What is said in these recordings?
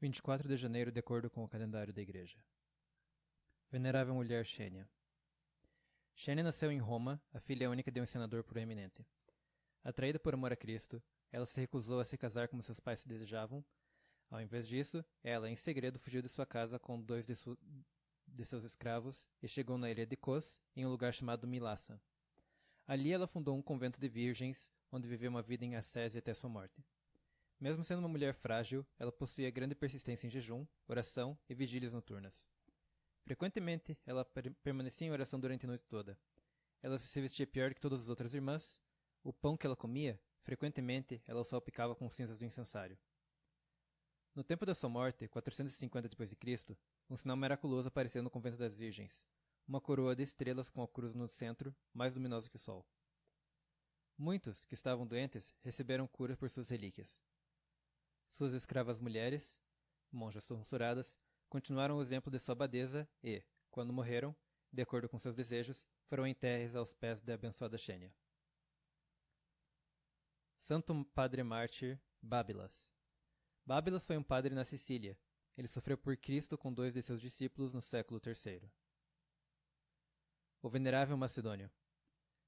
24 de janeiro, de acordo com o calendário da Igreja. Venerável mulher Xênia. Xênia nasceu em Roma, a filha única de um senador proeminente. Atraída por amor a Cristo, ela se recusou a se casar como seus pais se desejavam. Ao invés disso, ela, em segredo, fugiu de sua casa com dois de seus escravos e chegou na ilha de Kos, em um lugar chamado Milassa. Ali ela fundou um convento de virgens, onde viveu uma vida em ascese até sua morte. Mesmo sendo uma mulher frágil, ela possuía grande persistência em jejum, oração e vigílias noturnas. Frequentemente, ela permanecia em oração durante a noite toda. Ela se vestia pior que todas as outras irmãs. O pão que ela comia, frequentemente, ela o salpicava com cinzas do incensário. No tempo da sua morte, 450 d.C., um sinal miraculoso apareceu no convento das virgens, uma coroa de estrelas com a cruz no centro, mais luminosa que o sol. Muitos, que estavam doentes, receberam cura por suas relíquias. Suas escravas mulheres, monjas tonsuradas, continuaram o exemplo de sua abadesa e, quando morreram, de acordo com seus desejos, foram enterres aos pés da abençoada Xênia. Santo Padre Mártir Bábilas. Bábilas foi um padre na Sicília. Ele sofreu por Cristo com dois de seus discípulos no século III. O Venerável Macedônio.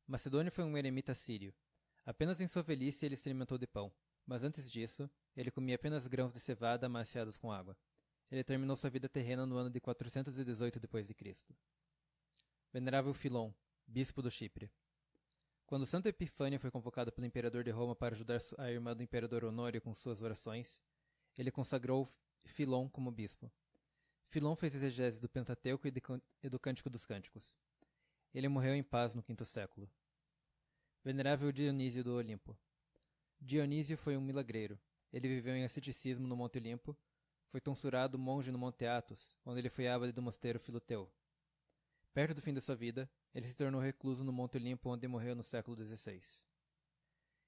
Macedônio foi um eremita sírio. Apenas em sua velhice ele se alimentou de pão, mas antes disso, ele comia apenas grãos de cevada amaciados com água. Ele terminou sua vida terrena no ano de 418 d.C. Venerável Filon, bispo do Chipre. Quando Santo Epifânio foi convocado pelo imperador de Roma para ajudar a irmã do imperador Honório com suas orações, ele consagrou Filon como bispo. Filon fez exegese do Pentateuco e do Cântico dos Cânticos. Ele morreu em paz no V século. Venerável Dionísio do Olimpo. Dionísio foi um milagreiro. Ele viveu em asceticismo no Monte Olimpo, foi tonsurado monge no Monte Athos, onde ele foi abade do mosteiro Filoteu. Perto do fim de sua vida, ele se tornou recluso no Monte Olimpo, onde morreu no século XVI.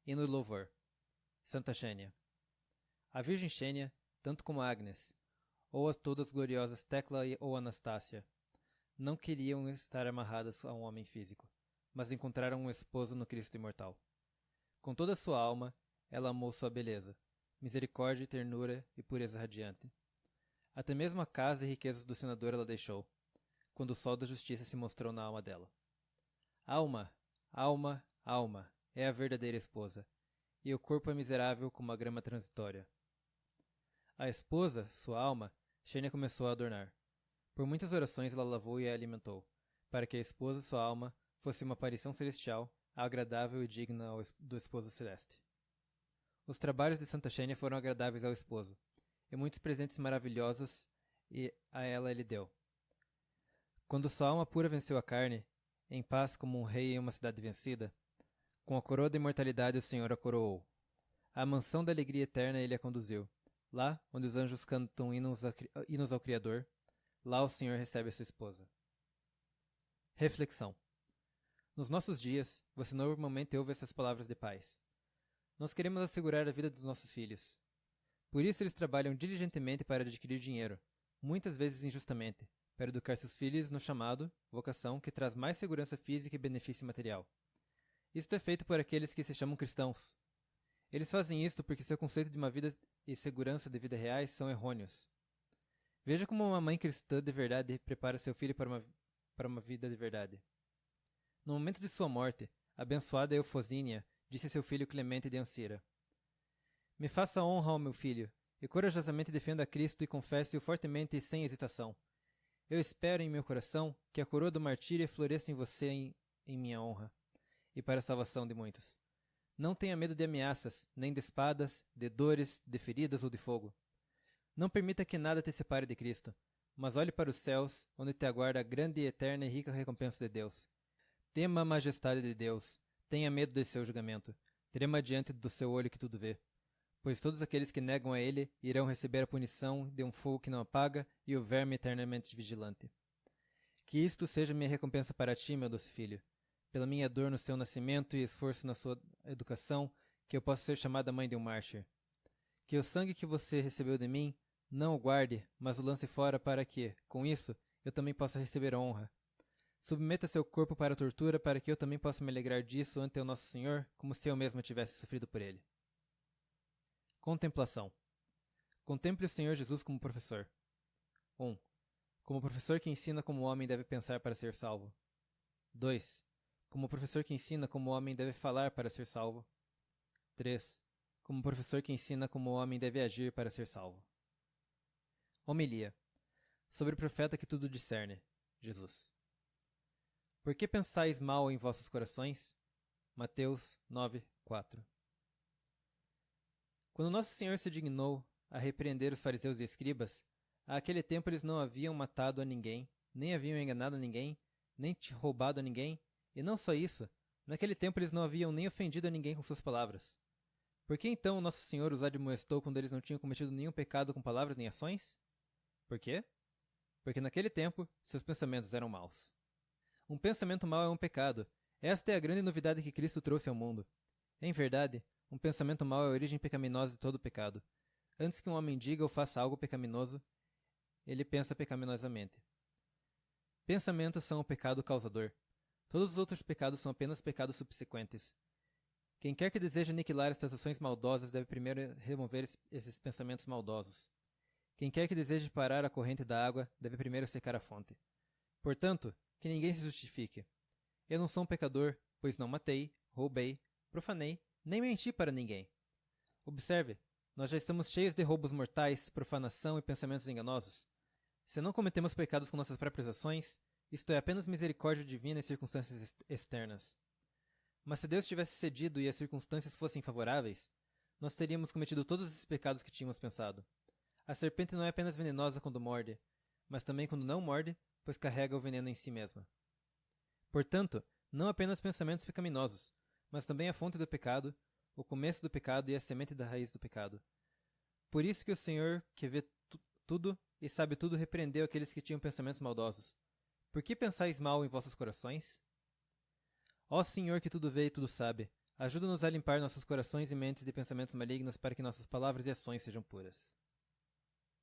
Hino do Louvor. Santa Xênia. A Virgem Xênia, tanto como Agnes, ou as todas gloriosas Tecla ou Anastácia, não queriam estar amarradas a um homem físico, mas encontraram um esposo no Cristo imortal. Com toda a sua alma, ela amou sua beleza, misericórdia, ternura e pureza radiante. Até mesmo a casa e riquezas do senador ela deixou, quando o sol da justiça se mostrou na alma dela. Alma, alma, alma, é a verdadeira esposa, e o corpo é miserável como a grama transitória. A esposa, sua alma, Xênia começou a adornar. Por muitas orações ela lavou e a alimentou, para que a esposa, sua alma, fosse uma aparição celestial, agradável e digna do esposo celeste. Os trabalhos de Santa Xênia foram agradáveis ao esposo, e muitos presentes maravilhosos a ela ele deu. Quando sua alma pura venceu a carne, em paz como um rei em uma cidade vencida, com a coroa da imortalidade o Senhor a coroou. À mansão da alegria eterna ele a conduziu. Lá, onde os anjos cantam hinos ao Criador, lá o Senhor recebe a sua esposa. Reflexão. Nos nossos dias, você normalmente ouve essas palavras de pais. Nós queremos assegurar a vida dos nossos filhos. Por isso eles trabalham diligentemente para adquirir dinheiro, muitas vezes injustamente, para educar seus filhos no chamado, vocação, que traz mais segurança física e benefício material. Isto é feito por aqueles que se chamam cristãos. Eles fazem isto porque seu conceito de uma vida e segurança de vida reais são errôneos. Veja como uma mãe cristã de verdade prepara seu filho para uma vida de verdade. No momento de sua morte, a abençoada Eufosínia disse a seu filho Clemente de Ancira: Me faça honra, ó meu filho, e corajosamente defenda a Cristo e confesse-o fortemente e sem hesitação. Eu espero em meu coração que a coroa do martírio floresça em você em minha honra, e para a salvação de muitos. Não tenha medo de ameaças, nem de espadas, de dores, de feridas ou de fogo. Não permita que nada te separe de Cristo, mas olhe para os céus, onde te aguarda a grande e eterna e rica recompensa de Deus. Tema a majestade de Deus, tenha medo de seu julgamento, trema diante do seu olho que tudo vê. Pois todos aqueles que negam a ele irão receber a punição de um fogo que não apaga e o verme eternamente vigilante. Que isto seja minha recompensa para ti, meu doce filho, pela minha dor no seu nascimento e esforço na sua educação, que eu possa ser chamada mãe de um mártir. Que o sangue que você recebeu de mim, não o guarde, mas o lance fora para que, com isso, eu também possa receber honra. Submeta seu corpo para a tortura para que eu também possa me alegrar disso ante o nosso Senhor, como se eu mesma tivesse sofrido por ele. Contemplação. Contemple o Senhor Jesus como professor. 1. Como professor que ensina como o homem deve pensar para ser salvo. 2. Como professor que ensina como o homem deve falar para ser salvo. 3. Como professor que ensina como o homem deve agir para ser salvo. Homilia. Sobre o profeta que tudo discerne, Jesus. Por que pensais mal em vossos corações? Mateus 9:4. Quando Nosso Senhor se dignou a repreender os fariseus e escribas, àquele tempo eles não haviam matado a ninguém, nem haviam enganado a ninguém, nem roubado a ninguém, e não só isso, naquele tempo eles não haviam nem ofendido a ninguém com suas palavras. Por que então Nosso Senhor os admoestou quando eles não tinham cometido nenhum pecado com palavras nem ações? Por quê? Porque naquele tempo seus pensamentos eram maus. Um pensamento mau é um pecado. Esta é a grande novidade que Cristo trouxe ao mundo. Em verdade, um pensamento mau é a origem pecaminosa de todo pecado. Antes que um homem diga ou faça algo pecaminoso, ele pensa pecaminosamente. Pensamentos são o pecado causador. Todos os outros pecados são apenas pecados subsequentes. Quem quer que deseje aniquilar estas ações maldosas deve primeiro remover esses pensamentos maldosos. Quem quer que deseje parar a corrente da água deve primeiro secar a fonte. Portanto, que ninguém se justifique. Eu não sou um pecador, pois não matei, roubei, profanei, nem menti para ninguém. Observe, nós já estamos cheios de roubos mortais, profanação e pensamentos enganosos. Se não cometemos pecados com nossas próprias ações, isto é apenas misericórdia divina e circunstâncias externas. Mas se Deus tivesse cedido e as circunstâncias fossem favoráveis, nós teríamos cometido todos esses pecados que tínhamos pensado. A serpente não é apenas venenosa quando morde, mas também quando não morde, pois carrega o veneno em si mesma. Portanto, não apenas pensamentos pecaminosos, mas também a fonte do pecado, o começo do pecado e a semente da raiz do pecado. Por isso que o Senhor, que vê tudo e sabe tudo, repreendeu aqueles que tinham pensamentos maldosos. Por que pensais mal em vossos corações? Ó Senhor que tudo vê e tudo sabe, ajuda-nos a limpar nossos corações e mentes de pensamentos malignos para que nossas palavras e ações sejam puras.